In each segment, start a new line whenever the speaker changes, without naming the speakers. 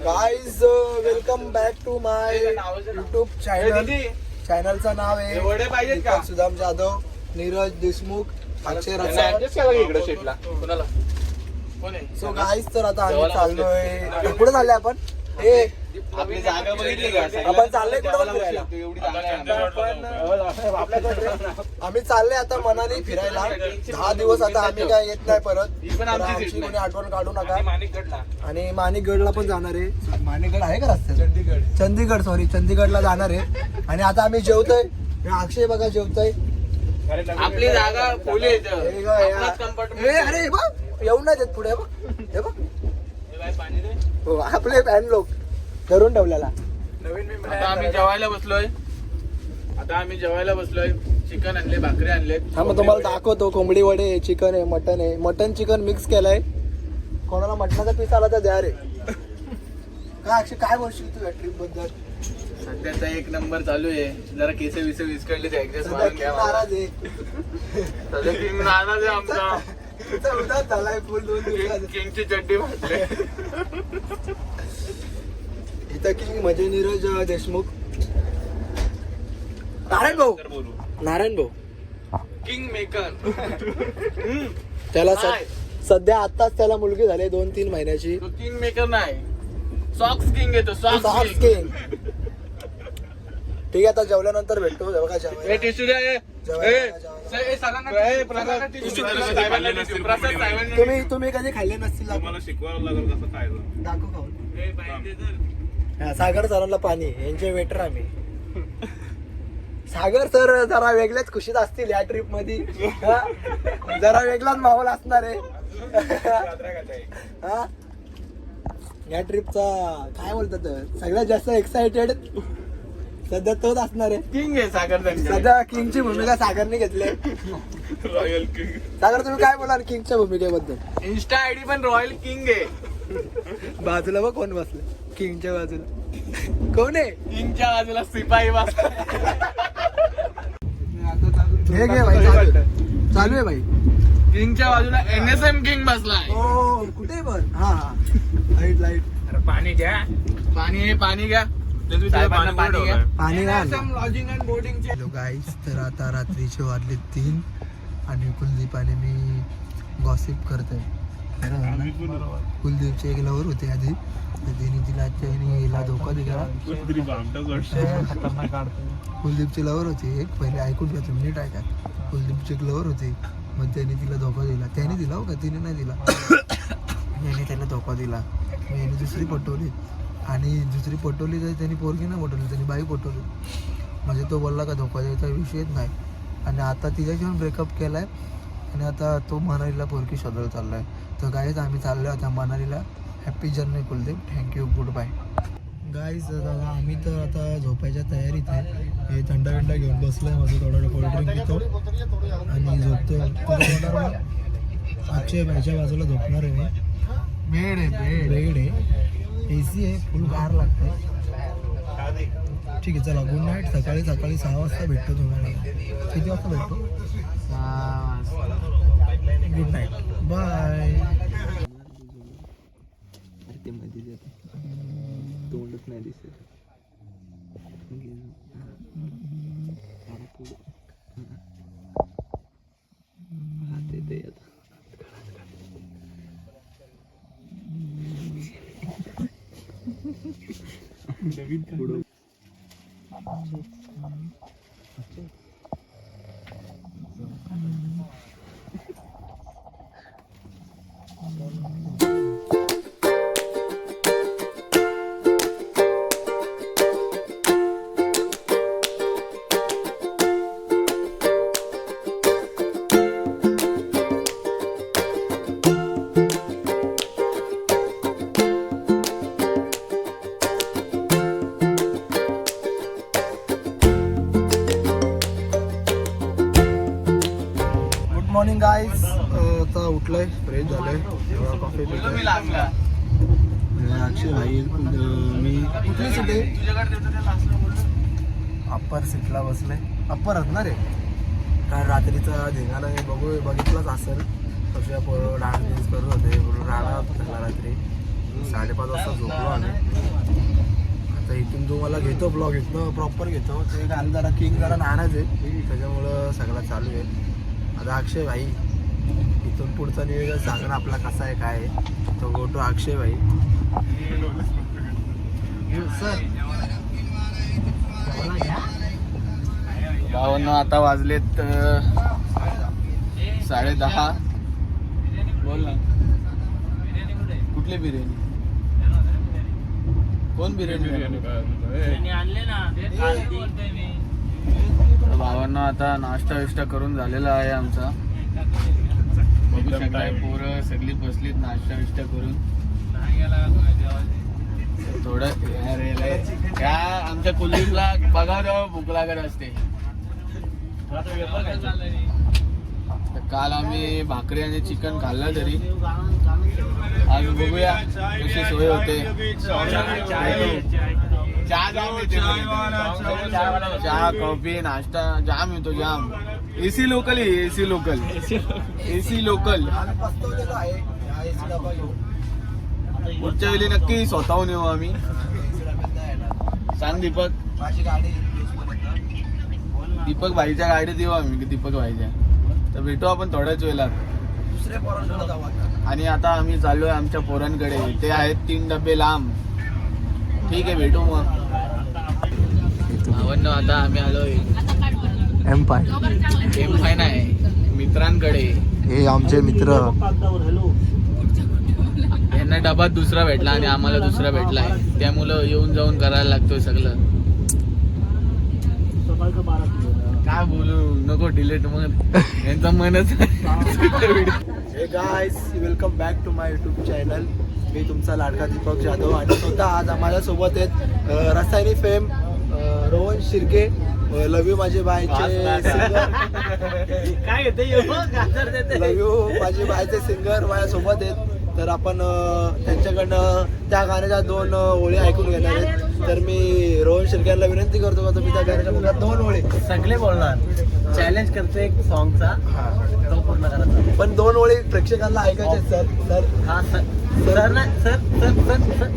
Guys welcome back to my YouTube channel. चॅनलचं नाव आहे दीपक सुदाम जाधव, नीरज देशमुख, अक्षय रसाळ. सो गाईज तर आता आम्ही चाललोय. कुठे चाललोय आपण? हे
आपली जागा बघितली का?
आपण चाललोय कुठे फिरायला? आम्ही चाललोय आता मनाली फिरायला. 10 दिवस आता आम्ही काय येत नाही परत. आमची कोणी आठवण काढू नका. आणि माणिकगडला पण जाणार आहे. माणिकगड आहे का रस्त्यात? चंदीगड सॉरी, चंदीगडला जाणार आहे. आणि आता आम्ही जेवतोय. अक्षय बघा जेवतोय.
आपली जागा फुल आहे.
अरे बघ येऊन नाही देत पुढे. बघ हे बघ हो आपले फॅन लोक धरून ठेवलेला.
आता आम्ही जेवायला बसलोय. चिकन आणले, भाकरी आणले.
हा मग तुम्हाला दाखवतो. कोंबडी वडे आहे, चिकन आहे, मटन आहे. मटन चिकन मिक्स केलंय. कोणाला मटणाचा पीस आला तर द्या रे. काय अक्षय काय बोलशील तू या ट्रिप बद्दल?
सध्याचा एक नंबर चालू आहे. जरा केस विस्कळले ते ऍडजस्ट मारून घ्या.
नाराज आहे.
सध्या किंग नाराज आहे आमचा.
उदास झालाय फुल 2 दिवसात.
किंगची चड्डी फाटले.
इथं किंग म्हणजे नीरज देशमुख. नारायण भाऊ
किंग मेकर.
त्याला सध्या आताच त्याला मुलगी झाली 2-3 महिन्याची.
तो किंग मेकर नाही, सॉक्स किंग येतो.
Socks
socks
king. ठीक आहे आता जेवल्यानंतर भेटतो. बघा जेवायला. तुम्ही कधी खाल्ले नसतील.
शिकवायला लागेल कसं खायचं.
दाखव खाऊन. सागर सरांना पाणी. यांचे वेटर आम्ही. सागर सर जरा वेगळ्याच खुशीत असतील या ट्रिप मध्ये. जरा वेगळाच माहोल असणार आहे. या ट्रिपचा काय बोलतात सगळ्यात जास्त एक्साइटेड सध्या तोच असणार आहे.
किंग आहे सागर.
सध्या किंगची भूमिका सागरने घेतली.
Royal king.
सागर तुम्ही काय बोलाल किंगच्या भूमिकेबद्दल?
इंस्टा आयडी पण रॉयल किंग आहे.
बाजूला बघ कोण बसलं. किंगच्या बाजूला कोण आहे?
किंगच्या बाजूला सिपाही
हे घे भाई. चालू आहे भाई.
किंगच्या बाजूला NSM किंग बसलाय.
हो कुठे पण. हा लाईट
पाणी घ्या. पाणी घ्या.
पाणी lodging and boarding. Hello guys, तर आता रात्रीचे वाजले 3 आणि कुलदीप आणि मी गॉसिप करतोय. कुलदीपची एक लवर होती आधी. तिला धोका दिला. कुलदीपची लवर होती एक. पहिले ऐकून घ्या तुम्ही, नीट ऐका. कुलदीपची एक लवर होती. मग त्यांनी तिला धोका दिला. त्याने दिला हो का, तिने नाही दिला. याने त्याला धोका दिला. मग याने दुसरी पटवली. आणि दुसरी पटवली तर त्यांनी पोरगी नाही पटवली, त्यांनी बाई पटवली. म्हणजे तो बोलला का धोका द्यायचा विषयच नाही. आणि आता तिच्याशी पण ब्रेकअप केला आहे. आणि आता तो मनालीला पोरगी शोधायला चालला आहे. तर गाईज आम्ही चाललो आता मनालीला. Happy journey Kuldeep. Thank you, good bye. Guys दादा आम्ही तर आता झोपायच्या तयारीत आहे. हे थंडा विंडा घेऊन बसलो आहे. माझं थोडं कोल्ड्रिंक पितो आणि झोपतो. अक्षय भाईच्या बाजूला झोपणार आहे मी. बेड आहे. AC आहे. फुल गार लागतं. ठीक आहे चला, गुड नाईट. सकाळी 6 वाजता भेटतो तुम्हाला. किती वाजता भेटतो? 6 वाजता. Good night, bye.
ते मध्ये तोंडच नाही दिसत.
Morning guys. आता उठलोय, फ्रेश झालोय, कॉफी पितोय. अक्षय भाई मी कुठली सीट आहे? अप्पर सीटला बसले. अप्पर असणार आहे कारण रात्रीचा धिंगाणा बघितलाच असेल. कशा पोरं डान्स करत होते. राडा होता रात्री. 5:30 वाजता झोपलो आम्ही. आता इथून जो मला घेतो ब्लॉग इथनं प्रॉपर घेतो ते काल जरा किंग जरा नाराज आहे त्याच्यामुळं सगळं चालू आहे. आता अक्षय भाई इथून पुढचा नियोजन सांगणं आपला कसा आहे काय आहे तो गोटो अक्षय भाई. सर
भावांनो आता वाजलेत 10:30. बोल ना कुठली बिर्याणी कोण बिर्याणी भावांना आता नाश्ता विष्टा करून झालेला आहे आमचा. बघू शकताय पोरं सगळी बसलीत नाश्ता विष्टा करून. थोडं त्या आमच्या कुलदीपला बघा जेव्हा भूक लागत असते. काल आम्ही भाकरी आणि चिकन खाल्लं तरी आज बघूया कशी सोय होते. चहा कॉफी नाश्ता जाम येतो जाम. एसी लोकल आहे एसी लोकल एसी लोकल. पुढच्या वेळी नक्की स्वतःहून येऊ आम्ही. सांग दीपक. दीपक भाईच्या गाडीत येऊ आम्ही दीपक भाईच्या. तर भेटू आपण थोड्याच वेळेला. आणि आता आम्ही चाललोय आमच्या पोरांकडे. ते आहेत 3 डबे लांब. ठीक आहे भेटू मग. आता आम्ही आलोय M5 नाही मित्रांकडे.
हे आमचे मित्र.
यांना डबा दुसरा भेटला आणि आम्हाला दुसरा भेटलाय त्यामुळं येऊन जाऊन करायला लागतोय सगळं. काय बोलू नको डिलीट मग यांचा मनच.
Hey guys welcome back to my YouTube channel. मी तुमचा लाडका दीपक जाधव आणि स्वतः आज माझ्यासोबत आहेत Rasayani fame Rohan Shirke. Love you माझे बायचे सिंगर.
काय
लव यू माझे बायचे सिंगर माझ्यासोबत आहेत. तर आपण त्यांच्याकडनं त्या गाण्याच्या 2 ओळी ऐकून घेणार आहेत. तर मी रोहन शिर्केला विनंती करतो का तुम्ही त्या गाण्याच्या मुलात 2 ओळी
सगळे बोलणार. चॅलेंज करतो एक सॉन्गचा तो पूर्ण करायचा.
पण 2 ओळी प्रेक्षकांना ऐकायचे सर. सर
हा सर ना सर सर सर सर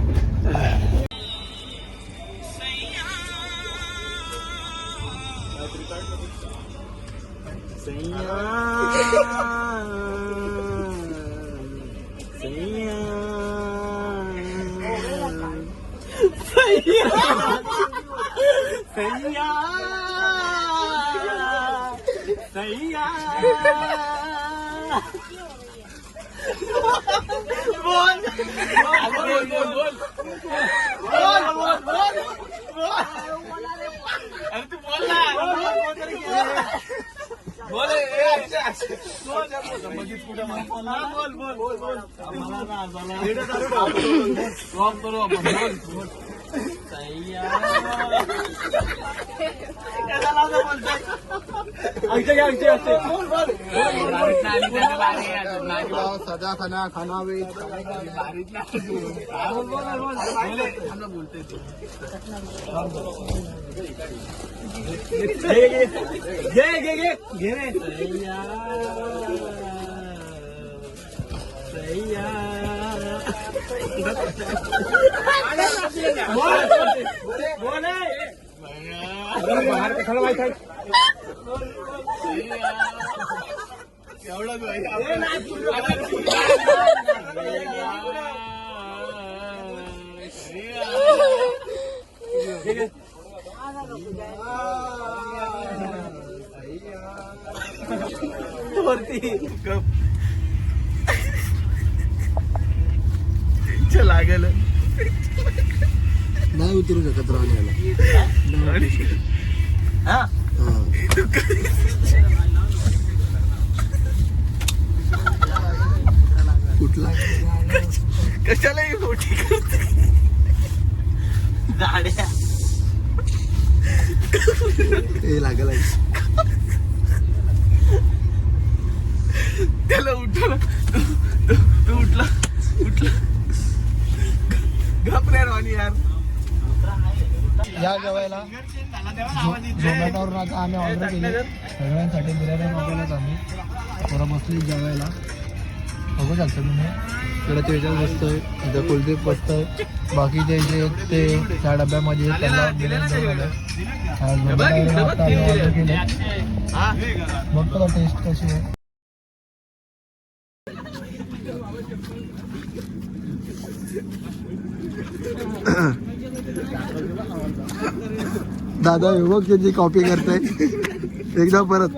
सदा खाना खाना वे
लागेल
नाही उतरू शकत राहण्याला. कुठला
कशाला ही मोठी करते
गाड्या
ते लागला
त्याला उठला तू उठला घाबरे राणी यार.
या जेवायला झोमॅटोवरून आता आम्ही ऑर्डर केली. सगळ्यांसाठी बिर्याणी मागवल्यात आम्ही. थोडं बसली जेवायला. बघू शकता तुम्ही इकडे तेजास बसतोय इथं कुलदीप बसतोय बाकीचे जे ते त्या डब्यामध्ये त्यांना ऑर्डर केले बघतो टेस्ट कशी आहे. दादा हे बघ त्याची कॉपी करताय एकदा परत.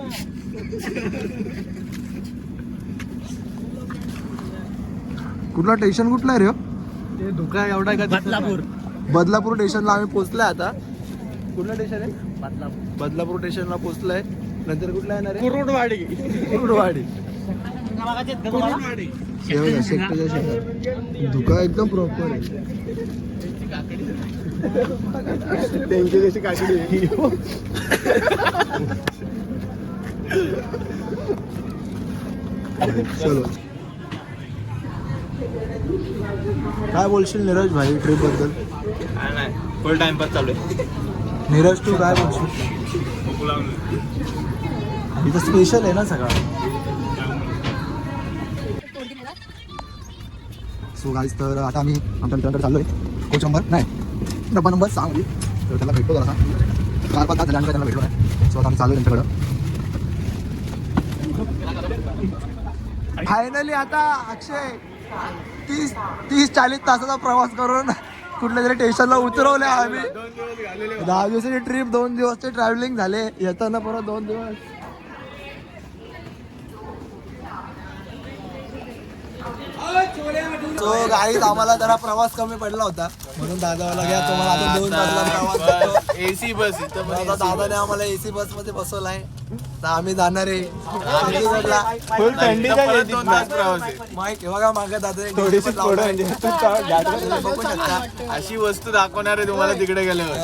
कुठला स्टेशन कुठला आहे रे?
ते धोका एवढा का बदलापूर
बदलापूर स्टेशनला आम्ही पोहोचलोय आता. कुठलं स्टेशन आहे?
बदलापूर
बदलापूर स्टेशनला पोहोचलोय. नंतर कुठला येणार आहे?
कुरुडवाडी
कुरुडवाडी. शेकट्याच्या शेतात धुका एकदम प्रॉपर आहे. त्यांची कशी काकडी चलो. काय बोलशील नीरज भाई ट्रिप बद्दल?
काय नाही फुल टाइमपास चालू आहे.
नीरज तू काय बोलशील? इथं स्पेशल आहे ना सगळं. सो गाईज तर आता आम्ही आमच्या मित्रांकडे चाललोय. कोच नंबर नाही डब्बा नंबर 6 मध्ये. तर त्याला भेटतो जरा 4-5 तास झाल्यानंतर त्यांना भेटलो नाही. सो आता आम्ही चालू त्यांच्याकडं. फायनली आता अक्षय 30-40 तासाचा प्रवास करून कुठल्या तरी स्टेशनला उतरवले आम्ही. 10 दिवसाची ट्रिप 2 दिवसचे ट्रॅव्हलिंग झाले. येताना परत 2 दिवस. सो गाईज आम्हाला जरा प्रवास कमी पडला होता म्हणून दादावाला घ्या तुम्हाला अजून 2 तासाचा प्रवास करतो.
एसी बस इथं पण
आता दादाने आम्हाला एसी बस मध्ये बसवलाय. तर आम्ही जाणार आहे चंदीगडला.
फुल थंडीचा परत 2 तास प्रवास आहे.
माईक हे बघा मागे दादा
थोडीशी
बघू शकता.
अशी वस्तू दाखवणार आहे तुम्हाला तिकडे गेल्यावर.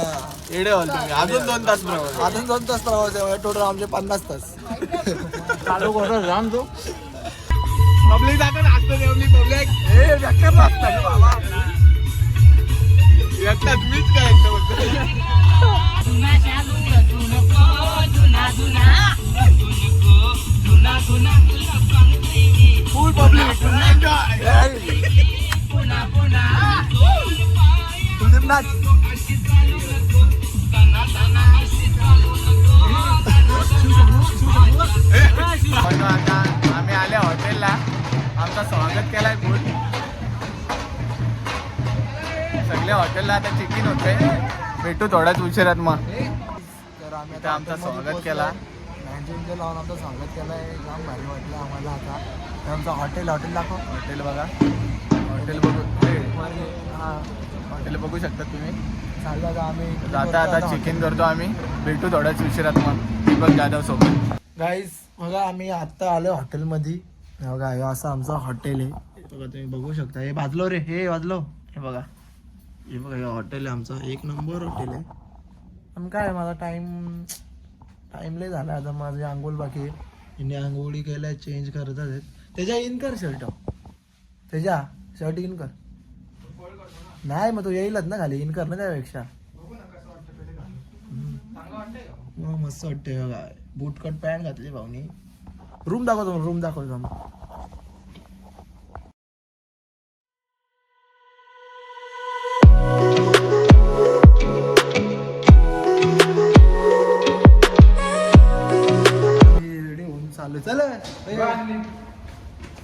येडे व्हाल तुम्ही. अजून 2 तास प्रवास.
अजून 2 तास प्रवास आहे. टोटल आमचे 50 तास.
चालू करून राम तो
पब्लिक दाखव नाचतो तेवढी पब्लिक एकटाच मीच काय फुल पब्लिक
कुलदीप नाच.
आता आम्ही आल्या हॉटेलला. आमचं स्वागत केलाय फुल सगळ्या हॉटेलला. आता चेक इन होतंय. भेटू थोड्याच उशिरात मग.
तर आम्ही
आता आमचा स्वागत केला.
मॅन्शन लावून आमचं स्वागत केलंय. जाम भारी वाटलं आम्हाला. आता हे आमचं हॉटेल दाखव.
हॉटेल बघा. हॉटेल बघू हॉटेल बघू शकता तुम्ही.
चाललं आता आम्ही
आता चेक इन करतो आम्ही. भेटू थोड्याच उशिरात मग दीपक जाधव सोबत.
गाईज बघा आम्ही आत्ता आलो हॉटेलमध्ये. बघा हे असं आमचं हॉटेल आहे. बघा तुम्ही बघू शकता. हे वाजलो रे. हे वाजलो. हे बघा हे हॉटेल आहे आमचं. 1 नंबर हॉटेल आहे. पण काय माझा टाईम लय झाला. आता माझी आंघोळ बाकी आहे. हिने आंघोळी केल्या चेंज करतात आहेत. त्याच्या इन कर शर्ट. त्याच्या शर्ट इन कर. नाही मग तो येईलच ना खाली. इन कर ना त्यापेक्षा. मस्त वाटते बघा. बूटकट पॅन्ट घातली भाऊनी. रूम दाखवतो मग. रेडी होऊन चालू. चल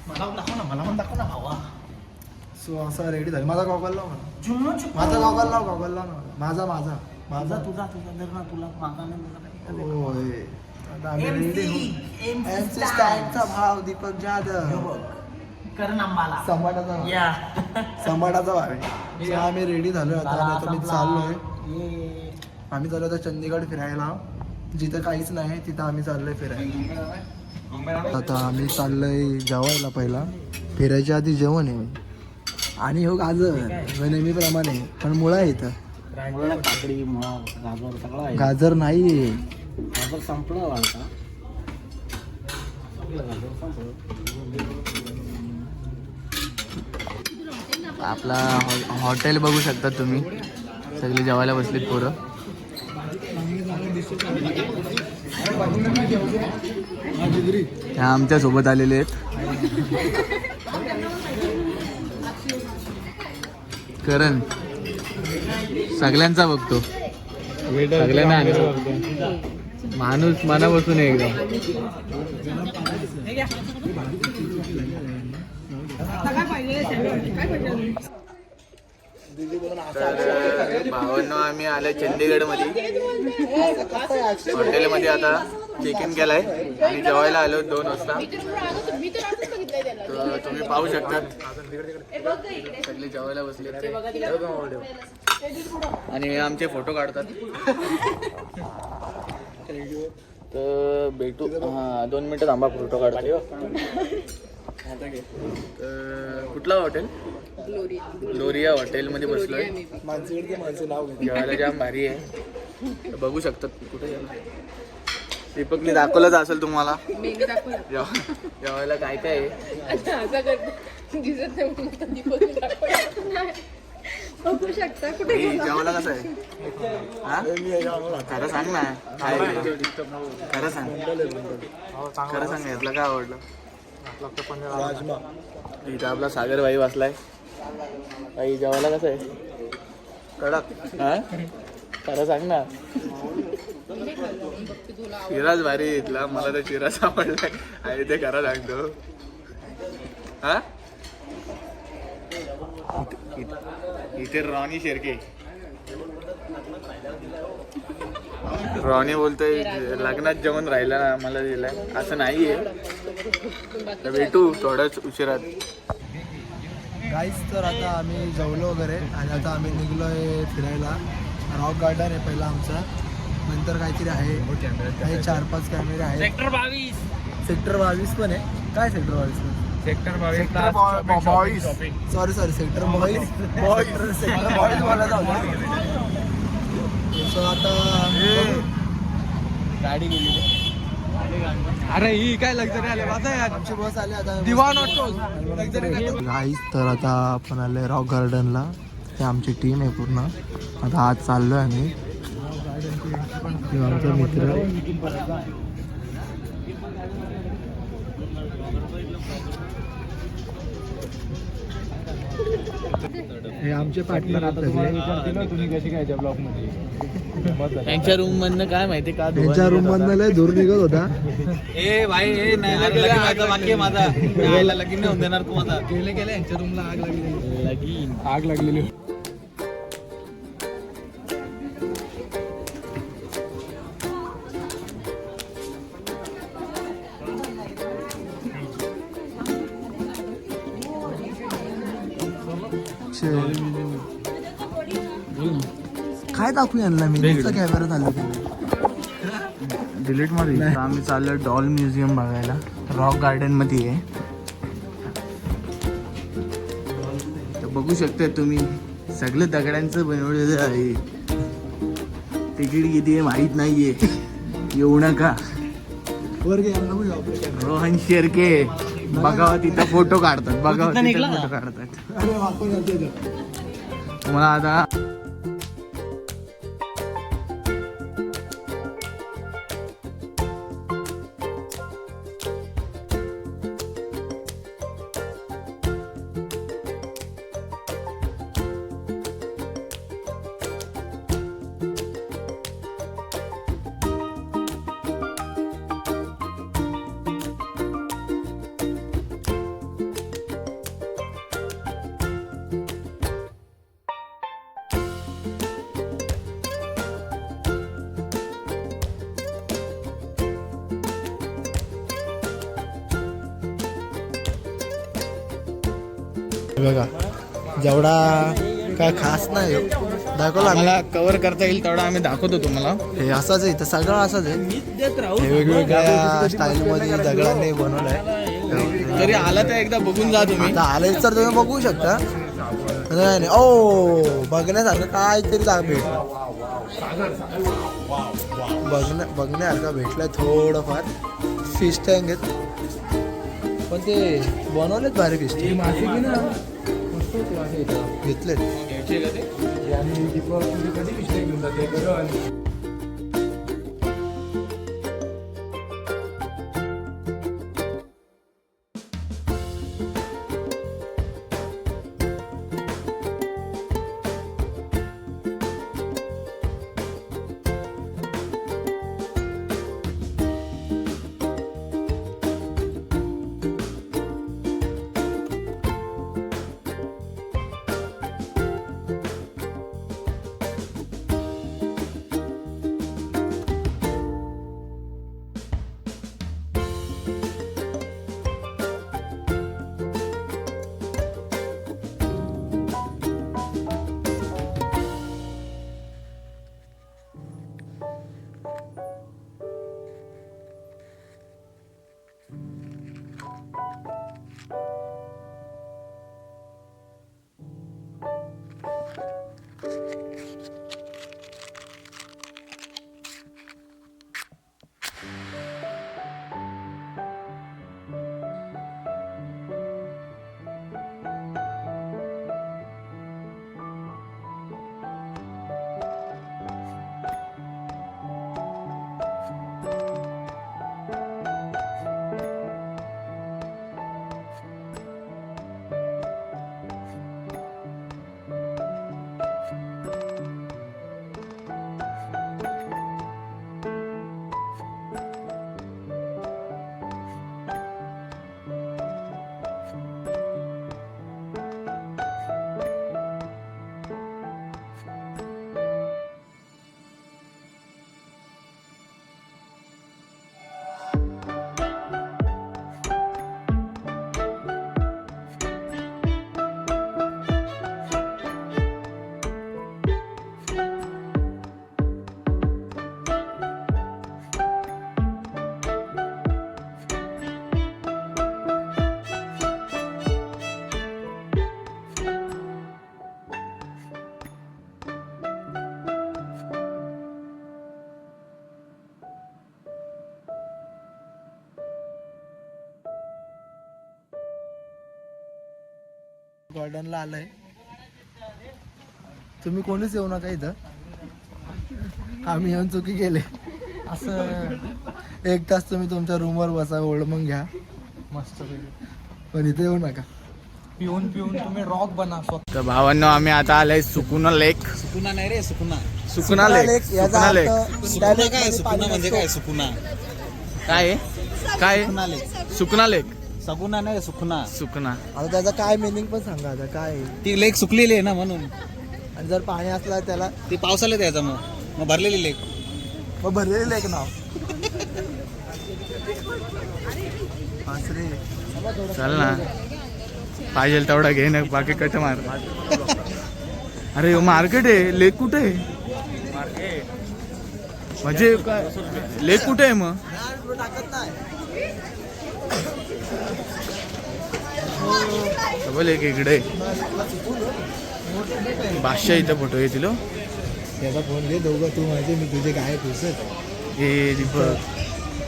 मला पण दाखव ना भावा. सो असं रेडी झालं. माझा गॉगल लाव ना. माझा गॉगल लाव ना. माझा
तुझा जर ना तुला मागा नाही.
होय. आता आम्ही रेडी. MC स्टँडचा भाव दीपक जाधव.
करण अंबाला
समाटाचा भाव आहे. So आम्ही रेडी झालोय आता. आता मी चाललोय. आम्ही चाललो आता चंदीगड फिरायला. जिथं काहीच नाही तिथं आम्ही चाललोय फिरायला. आता आम्ही चाललोय जेवायला. पहिला फिरायच्या आधी जेवण आहे. आणि हो गाजर नेहमीप्रमाणे पण मुळा आहे इथं.
काकडी गाजर सगळं आहे.
गाजर नाही.
गाजर संपलं वाटतं.
आपला हॉटेल बघू शकता तुम्ही. सगळे जेवायला बसलीत पोरं. ह्या आमच्या सोबत आलेले आहेत. करण सगळ्यांचा बघतो, सगळ्यांना आणतो. माणूस मनापासून आहे एकदम. तर भावांनो आम्ही आलोय चंदीगड मध्ये हॉटेलमध्ये. आता चेक इन केलाय आणि जेवायला आलो 2 वाजता. तर तुम्ही पाहू शकता सगळे जेवायला बसले आणि आमचे फोटो काढतात. तर भेटू. हां 2 मिनिटं थांबा, फोटो काढतो. तर कुठला हॉटेल? ग्लोरिया हॉटेलमध्ये बसलोय. जेवायला जाम भारी आहे, तर बघू शकतात. कुठे दीपकने दाखवलंच असेल तुम्हाला जेवायला काय काय आहे. जेवायला कसं आहे? खरं सांग ना, काय खरं सांग, खरं सांग यातलं काय आवडलं? इथं आपला सागर भाई बसलाय. भाई जेवायला कसं आहे? कडक. हा खरं सांग ना. शिराज भारी इथला, मला तर शिराज आवडलाय आणि ते खरं सांगतो. हा इथे रॉनी शेरके, रॉनी बोलतोय लग्नात जेवण राहिला ना मला दिलाय. असं नाहीये, तर भेटू थोड्याच उशिरात.
गाईस तर आता आम्ही जेवलो वगैरे आणि आता आम्ही निघलोय फिरायला. रॉक गार्डन आहे पहिला आमचा, नंतर काहीतरी आहे, काही 4-5 कॅमेरे आहेत. सेक्टर 22 पण आहे. काय sector 22?
Sector
boys, sorry sector boys बोलायला होता. सो आता
गाडी गेली.
अरे ही काय लक्झरी आले माझा
आमची बस आली आता.
दिवान ऑटो.
गाईस तर आता आपण आलोय रॉक गार्डनला. हे आमची टीम आहे पूर्ण. आता आज चाललोय आम्ही. आमचा मित्र हे आमचे पार्टनर. आता
तुम्ही कशी काय ब्लॉग मध्ये
यांच्या रूम मधनं काय माहिती का
त्यांच्या रूम मधनं लय धूर निघत होता.
ए भाई ए नाही वाक्य माझा लगीन नाही होऊन देणार तू माझा.
गेले यांच्या रूमला आग लागली.
आग लागलेली.
काय दाखवू यांना मी? नुसता कॅमेरा चालू
डिलीट मध्ये. आम्ही चाललो डॉल म्युझियम बघायला. रॉक गार्डन मध्ये आहे. तर बघू शकता तुम्ही सगळं दगडांचं बनवलेलं आहे. तिकीट किती आहे माहित नाहीये, येऊ नका. रोहन शेरके बघावा तिथं फोटो काढतात. बघावा तिथं फोटो काढतात. तुम्हाला आता
बघा जेवढा काय खास नाही दाखवला.
आम्हाला कव्हर करता येईल तेवढा आम्ही दाखवतो तुम्हाला.
हे असंच आहे, तर सगळं असंच आहे. हे वेगवेगळ्या स्टाईलमध्ये दगडांनी बनवलंय.
तरी आला तर एकदा बघून जा तुम्ही.
आता आले तर तुम्ही बघू शकता. नाही ओ बघण्यासारखं काहीतरी बघण्यासारखं भेटलंय थोडंफार. फिश टँक आहेत पण ते बनवलेत भारी. फिश घेतलेत. गार्डनला आलंय. तुम्ही कोणीच येऊ नका इथं, आम्ही येऊन चुकी केले. असं 1 तास तुम्ही तुमच्या रूमवर बसा, ओळमून घ्या मस्त, पण इथे येऊ नका.
पिऊन पिऊन तुम्ही रॉक बना स्वतः.
तर भावांनो आम्ही आता आलोय सुकुना लेक.
सुकुना नाही रे, सुकुना.
सुकुना लेक.
याचा
सुकुना लेक
अर्थ
सुकुना
त्या
काय?
लेकमध्ये
सुकुना
पाणी
म्हणजे
नसतो.
काय? सुकुना
काय आहे? काय आहे?
सुकुना लेक.
सुकुना लेक.
सगुना नाही, सुकुना.
सुकुना.
आता त्याचा काय मिनिंग पण सांगा आता काय आहे?
ती लेक सुकलेली आहे ना म्हणून.
आणि जर पाणी असला त्याला
ती पावसाळ्यात यायचं मग भरलेली लेक.
मग भरलेलं लेक नाव. रे
चल ना, पाहिजे तेवढा घे ना, बाकी कट मार. अरे मार्केट आहे, लेक कुठे आहे? म्हणजे काय लेक कुठे आहे मग?
टाकत नाही.
डबल एक इकडे. बादशाह इथं फोटो येतील.
त्याचा फोन घे, दोघं तू माहिती मी तुझे काय घुसत.
हे दीपक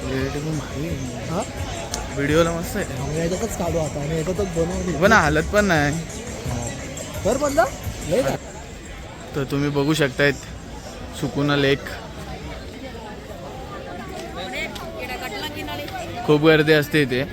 भारी आहे.
हा
व्हिडिओला मस्त आहे.
आम्ही याच्यातच काढू आता आणि याच्यातच बनवू.
पण हालत पण नाही.
तर बंद
तर तुम्ही बघू शकतायत सुकुना लेक. खूप गर्दी असते इथे.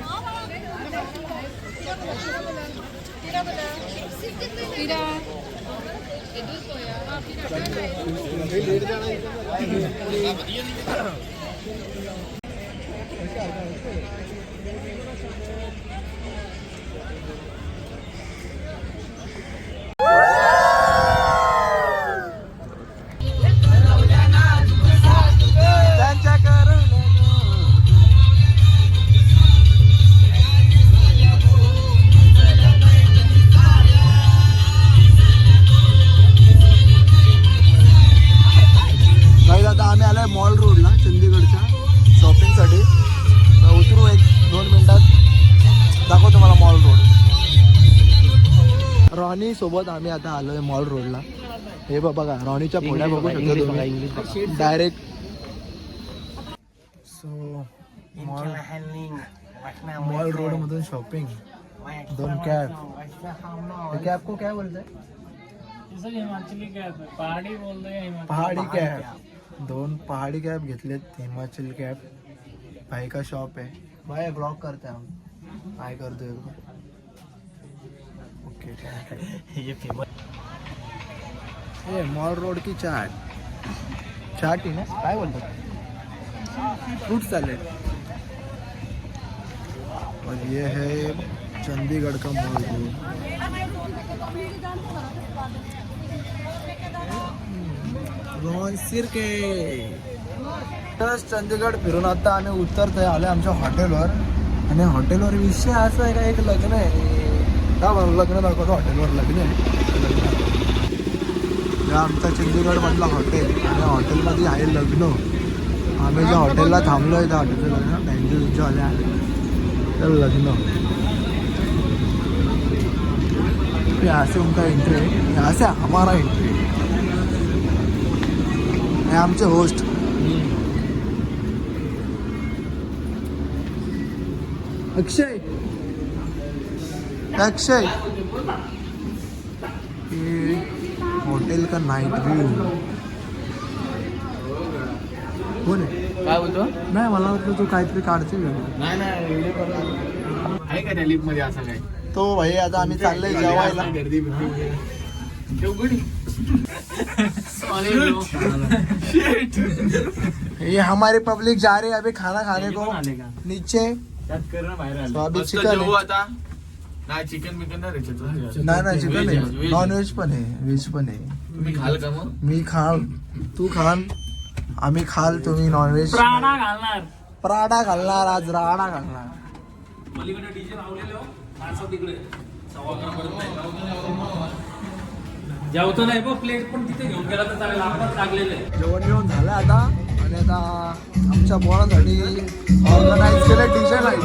आता आम्ही आलोय मॉल रोडला चंदीगडच्या शॉपिंगसाठी. उतरू 1-2 मिनिटात, दाखवतो तुम्हाला मॉल रोड. रॉनी सोबत आम्ही आता आलोय मॉल रोडला. हे बघा रॉनीच्या फोड्या बघू शकतो तुम्ही डायरेक्ट. सो मॉल रोड मधून शॉपिंग. 2 कॅब. कॅब को क्या बोलते हैं? पहाड़ी कॅब. 2 पहाड़ी कॅब घेतलेत. हिमाचल कॅब. भाई का शॉप है. भाई ब्लॉग करते हैं हम. काय करतोय ओके. ये मॉल रोड की चाट. चाट ही ना काय बोलतात, फ्रूट सैलेड. और ये है चंडीगढ़ का मॉल रोड. रॉन सिरके. चंदीगड फिरून आता आम्ही उतरतोय, आले आमच्या हॉटेलवर. आणि हॉटेलवर विषय असा आहे का, एक लग्न आहे का बरं, लग्न दाखवतो. हॉटेलवर लग्न आहे. हे आमचा चंदीगडमधला हॉटेल आणि हॉटेलमध्ये आहे लग्न. आम्ही ज्या हॉटेलला थांबलो आहे त्या हॉटेलचं लग्न बँजूच्या आल्या तर लग्न. यहाँ से उनका एंट्री है, यहाँ से हमारा एंट्री है. हे आमचे होस्ट. अक्षय. अक्षय ये होटल का नाइट व्यू. कोण आहे?
काय बोलतो?
नाही मला वाटलं तू काहीतरी काढते व्हिडिओ.
नाही आहे का त्या लिफ्ट मध्ये असं काय?
तो भाई आता आम्ही चाललोय जेवायला.
गर्दी
ये हमारी पब्लिक जा रही है अभी खाना खाने को नीचे. तो अभी चिकन है.
आता नाही चिकन बिकन नाही रे.
नाही चिकन आहे, नॉन व्हेज पण आहे, व्हेज पण आहे.
तुम्ही खाल का मग?
मी खाल, तू खाल, आम्ही खाल, तुम्ही नॉन व्हेज. प्राडा घालणार आज, राडा घालणार.
जेवतो नाही प्लेट पण तिथे घेऊन गेला तर चालेल, आपण लागलेलं आहे.
जेवण जेवण झालं आता. आणि आता आमच्या पोरांसाठी ऑर्गनाईज केलं डीजे नाईट.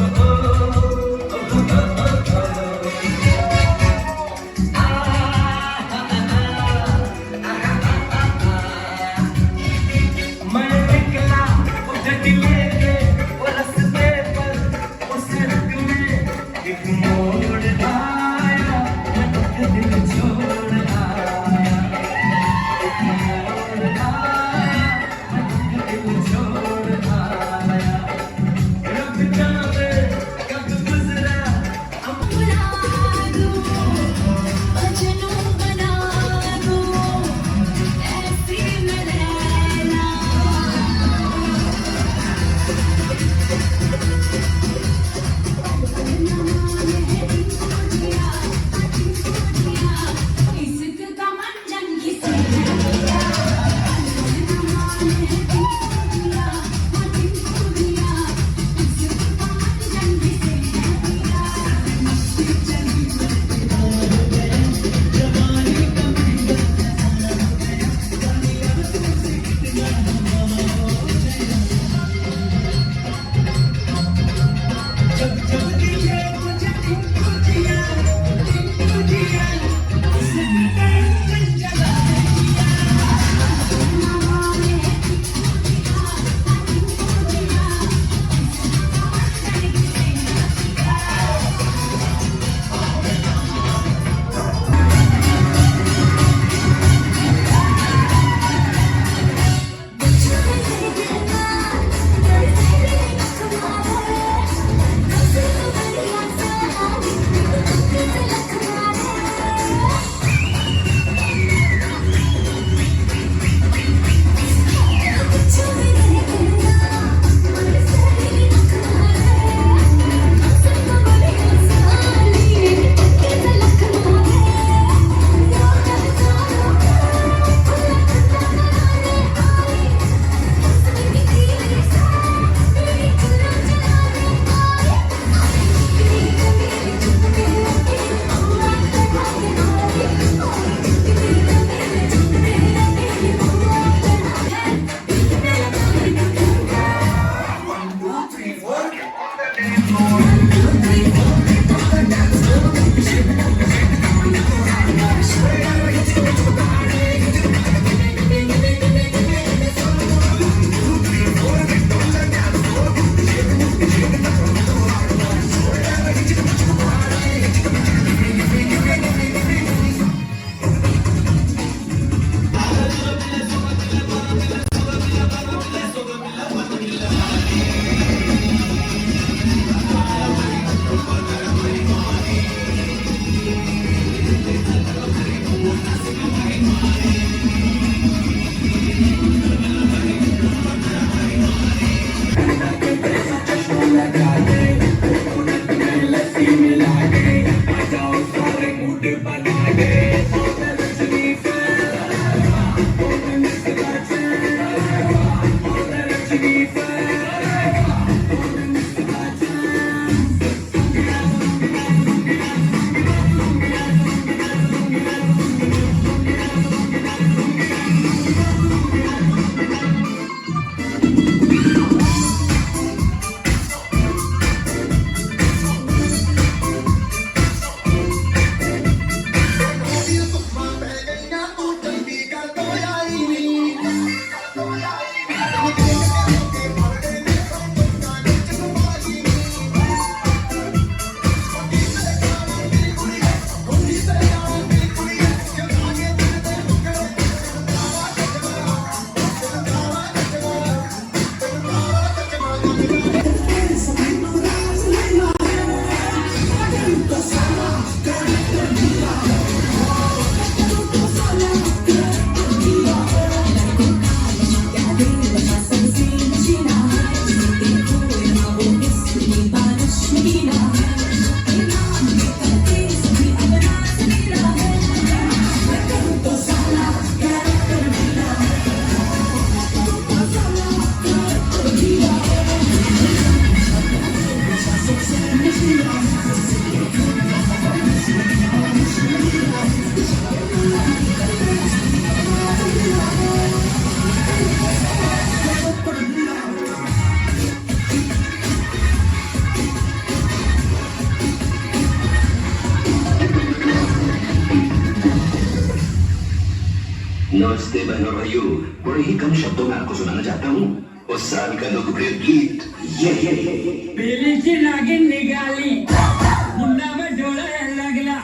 नमस्ते बहनों भाइयों, बड़े ही कम शब्दों में आपको सुनाना चाहता हूँ उस साल का लोकप्रिय गीत ये
बेलीची नागिन निघाली मुन्नावर डोळायला लागला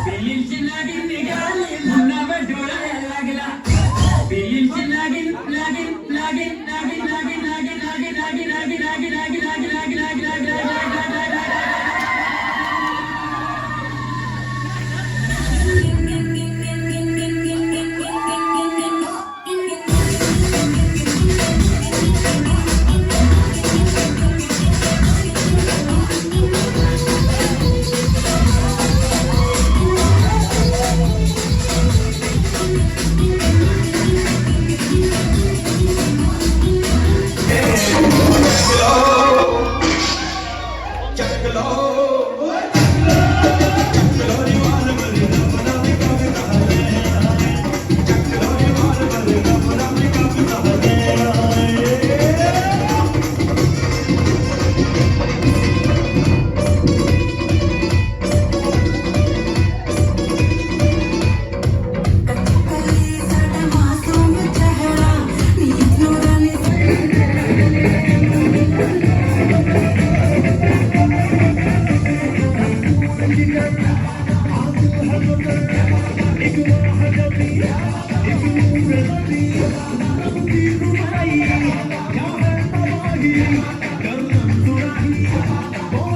बेलीची नागिन निघाली मुन्नावर डोळायला लागला बेलीची नागिन नागिन नागिन नागिन नागिन नागिन नागिन नागिन नागिन नागिन नागिन नागिन नागिन नागिन
Yeah.